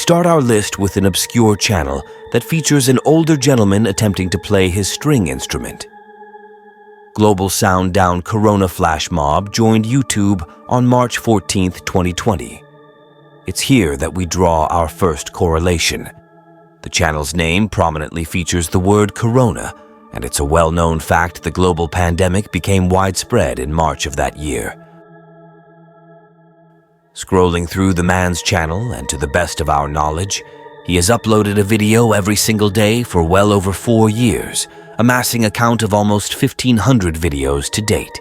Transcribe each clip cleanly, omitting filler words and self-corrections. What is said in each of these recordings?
start our list with an obscure channel that features an older gentleman attempting to play his string instrument. GlobalSoundDownCorona FlashMob joined YouTube on March 14, 2020. It's here that we draw our first correlation. The channel's name prominently features the word corona, and it's a well-known fact the global pandemic became widespread in March of that year. Scrolling through the man's channel, and to the best of our knowledge, he has uploaded a video every single day for well over 4 years, amassing a count of almost 1,500 videos to date.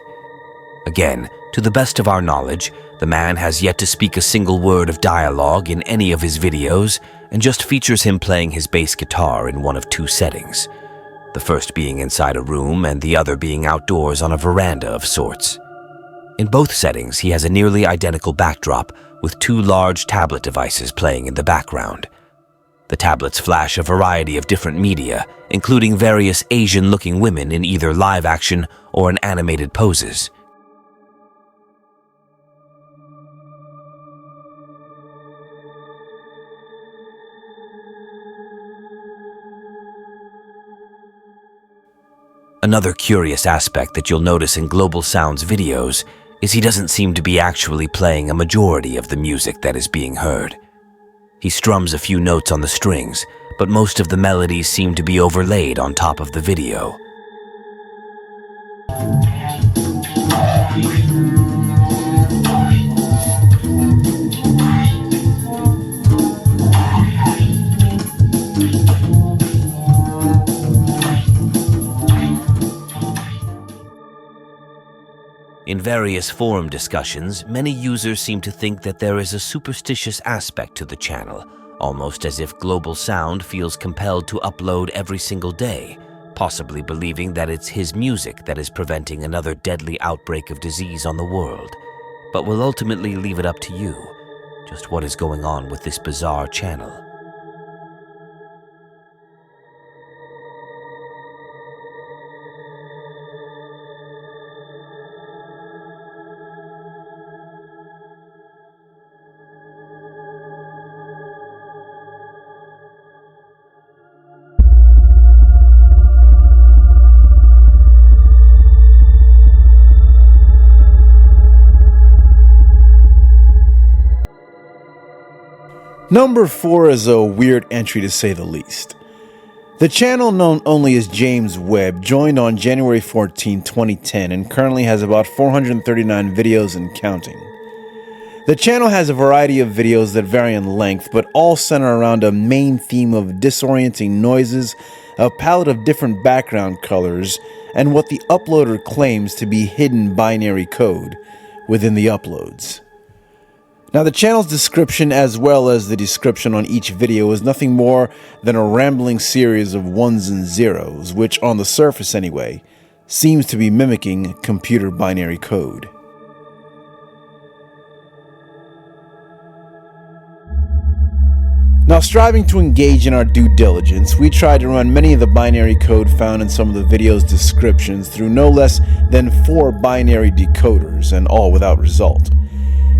Again, to the best of our knowledge, the man has yet to speak a single word of dialogue in any of his videos, and just features him playing his bass guitar in one of 2 settings, the first being inside a room and the other being outdoors on a veranda of sorts. In both settings, he has a nearly identical backdrop with 2 large tablet devices playing in the background. The tablets flash a variety of different media, including various Asian-looking women in either live action or in animated poses. Another curious aspect that you'll notice in Global Sound's videos is he doesn't seem to be actually playing a majority of the music that is being heard. He strums a few notes on the strings, but most of the melodies seem to be overlaid on top of the video. In various forum discussions, many users seem to think that there is a superstitious aspect to the channel, almost as if Global Sound feels compelled to upload every single day, possibly believing that it's his music that is preventing another deadly outbreak of disease on the world. But we'll ultimately leave it up to you, just what is going on with this bizarre channel. Number 4 is a weird entry to say the least. The channel known only as JamesWeb joined on January 14, 2010 and currently has about 439 videos and counting. The channel has a variety of videos that vary in length but all center around a main theme of disorienting noises, a palette of different background colors, and what the uploader claims to be hidden binary code within the uploads. Now, the channel's description as well as the description on each video is nothing more than a rambling series of ones and zeros, which on the surface anyway, seems to be mimicking computer binary code. Now, striving to engage in our due diligence, we tried to run many of the binary code found in some of the video's descriptions through no less than 4 binary decoders, and all without result.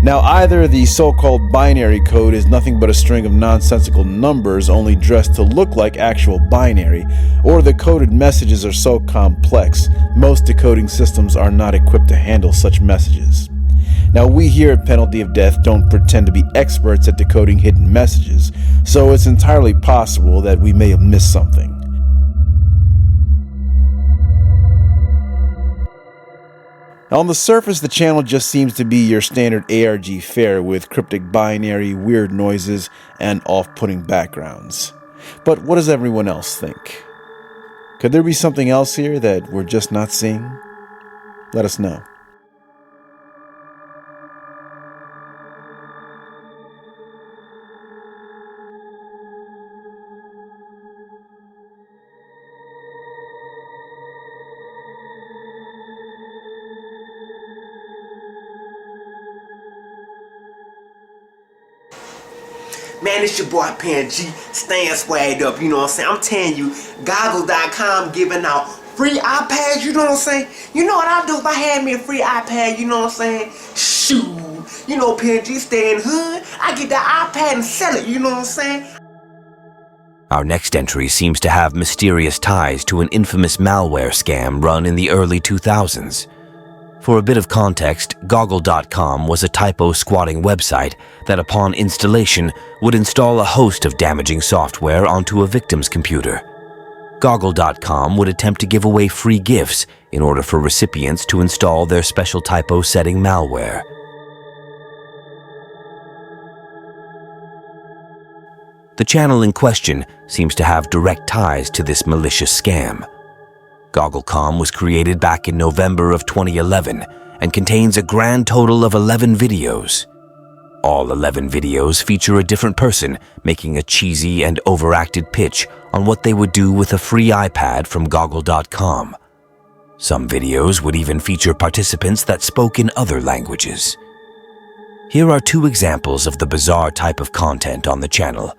Now, either the so-called binary code is nothing but a string of nonsensical numbers only dressed to look like actual binary, or the coded messages are so complex, most decoding systems are not equipped to handle such messages. Now, we here at Penalty of Death don't pretend to be experts at decoding hidden messages, so it's entirely possible that we may have missed something. On the surface, the channel just seems to be your standard ARG fare with cryptic binary, weird noises, and off-putting backgrounds. But what does everyone else think? Could there be something else here that we're just not seeing? Let us know. Man, it's your boy PNG, staying swagged up, you know what I'm saying? I'm telling you, gogglecom giving out free iPads, you know what I'm saying? You know what I'd do if I had me a free iPad, you know what I'm saying? Shoot, You know, PNG stay in hood. I get that iPad and sell it, you know what I'm saying? Our next entry seems to have mysterious ties to an infamous malware scam run in the early 2000s. For a bit of context, goggle.com was a typo-squatting website that upon installation would install a host of damaging software onto a victim's computer. Goggle.com would attempt to give away free gifts in order for recipients to install their special typo-setting malware. The channel in question seems to have direct ties to this malicious scam. GoggleCom was created back in November of 2011 and contains a grand total of 11 videos. All 11 videos feature a different person making a cheesy and overacted pitch on what they would do with a free iPad from goggle.com. Some videos would even feature participants that spoke in other languages. Here are 2 examples of the bizarre type of content on the channel.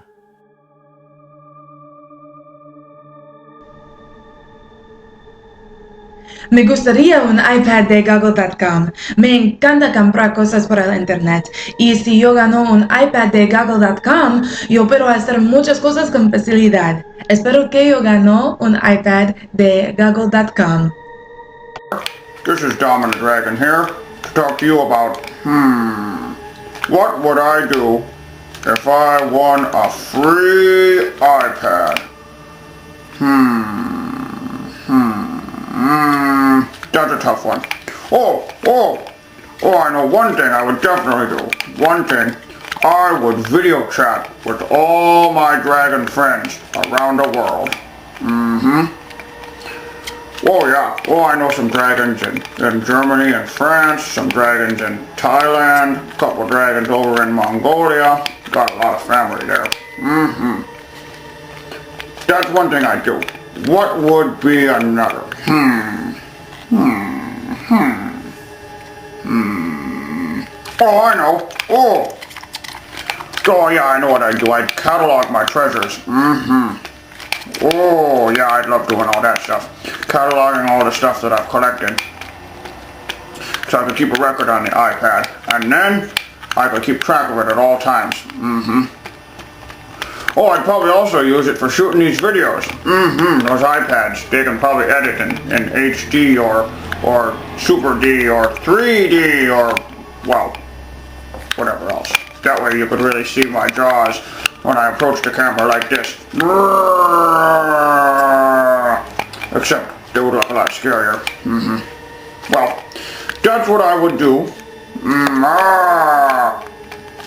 Me gustaría un iPad de Google.com. Me encanta comprar cosas por el internet. Y si yo gano un iPad de Google.com, yo puedo hacer muchas cosas con facilidad. Espero que yo gano un iPad de Google.com. This is Dominant Dragon here to talk to you about, what would I do if I won a free iPad? That's a tough one. I know one thing I would definitely do. One thing, I would video chat with all my dragon friends around the world. Oh yeah, I know some dragons in Germany and France, some dragons in Thailand, a couple dragons over in Mongolia. Got a lot of family there. That's one thing I'd do. What would be another? Oh, I know. Oh yeah, I know what I'd do. I'd catalog my treasures. Oh yeah, I'd love doing all that stuff. Cataloging all the stuff that I've collected. So I could keep a record on the iPad. And then I could keep track of it at all times. Oh, I'd probably also use it for shooting these videos. Those iPads, they can probably edit in HD or Super D or 3D or, well, whatever else. That way you could really see my jaws when I approach the camera like this. Except they would look a lot scarier. Well, that's what I would do.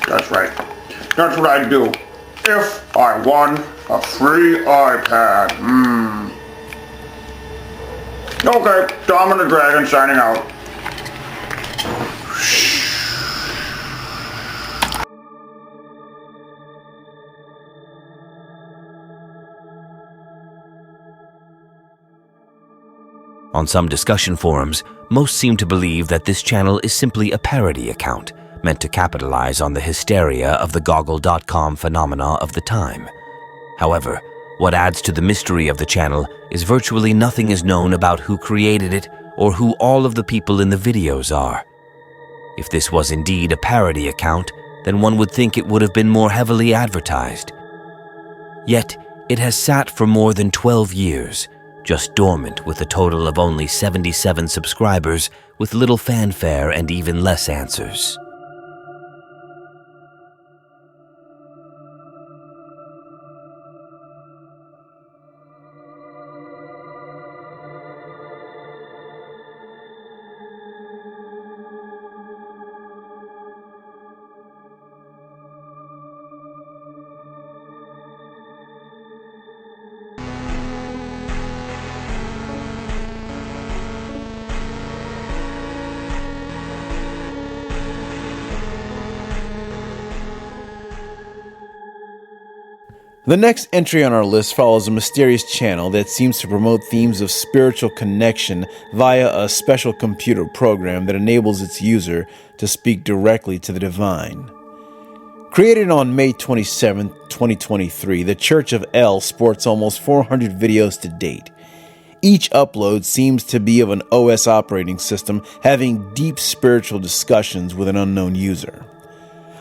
That's right. That's what I'd do if I won a free iPad. Okay, Dominant Dragon signing out. On some discussion forums, most seem to believe that this channel is simply a parody account meant to capitalize on the hysteria of the goggle.com phenomena of the time. However, what adds to the mystery of the channel is virtually nothing is known about who created it or who all of the people in the videos are. If this was indeed a parody account, then one would think it would have been more heavily advertised. Yet, it has sat for more than 12 years, just dormant with a total of only 77 subscribers with little fanfare and even less answers. The next entry on our list follows a mysterious channel that seems to promote themes of spiritual connection via a special computer program that enables its user to speak directly to the divine. Created on May 27, 2023, the Church of Elle sports almost 400 videos to date. Each upload seems to be of an OS operating system having deep spiritual discussions with an unknown user.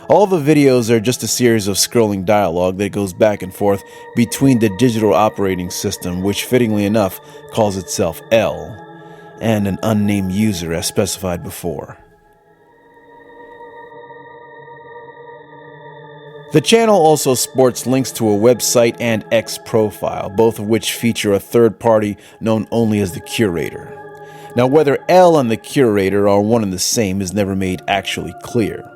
All the videos are just a series of scrolling dialogue that goes back and forth between the digital operating system, which fittingly enough calls itself Elle, and an unnamed user as specified before. The channel also sports links to a website and X profile, both of which feature a third party known only as the curator. Now, whether Elle and the curator are one and the same is never made actually clear.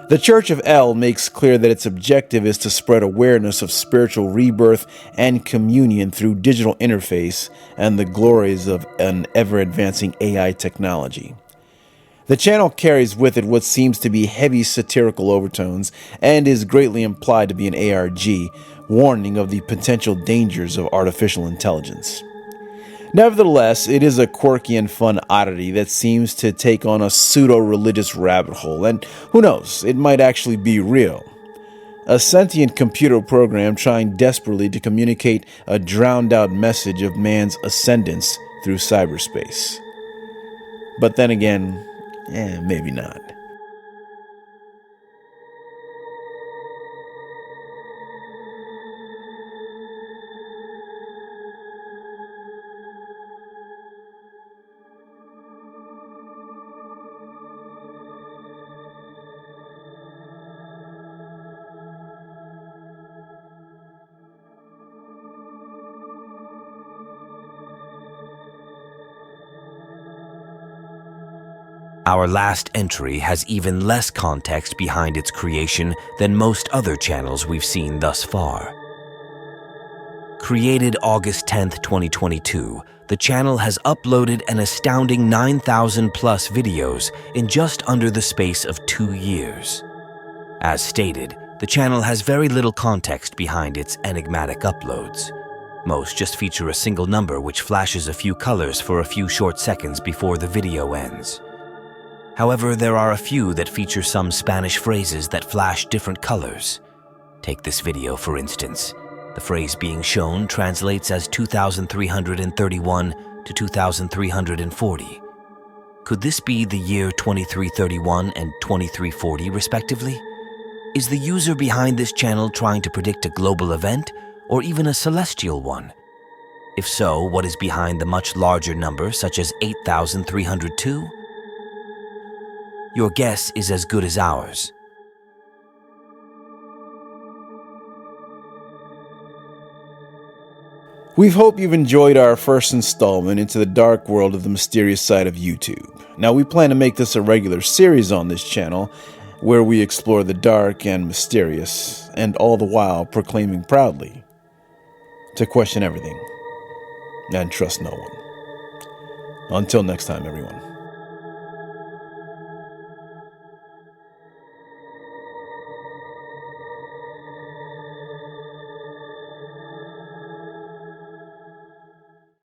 The Church of Elle makes clear that its objective is to spread awareness of spiritual rebirth and communion through digital interface and the glories of an ever-advancing AI technology. The channel carries with it what seems to be heavy satirical overtones and is greatly implied to be an ARG, warning of the potential dangers of artificial intelligence. Nevertheless, it is a quirky and fun oddity that seems to take on a pseudo-religious rabbit hole, and who knows, it might actually be real. A sentient computer program trying desperately to communicate a drowned-out message of man's ascendance through cyberspace. But then again, maybe not. Our last entry has even less context behind its creation than most other channels we've seen thus far. Created August 10th, 2022, the channel has uploaded an astounding 9,000 plus videos in just under the space of 2 years. As stated, the channel has very little context behind its enigmatic uploads. Most just feature a single number which flashes a few colors for a few short seconds before the video ends. However, there are a few that feature some Spanish phrases that flash different colors. Take this video, for instance. The phrase being shown translates as 2331 to 2340. Could this be the year 2331 and 2340, respectively? Is the user behind this channel trying to predict a global event, or even a celestial one? If so, what is behind the much larger number, such as 8,302? Your guess is as good as ours. We hope you've enjoyed our first installment into the dark world of the mysterious side of YouTube. Now, we plan to make this a regular series on this channel, where we explore the dark and mysterious, and all the while proclaiming proudly to question everything and trust no one. Until next time, everyone.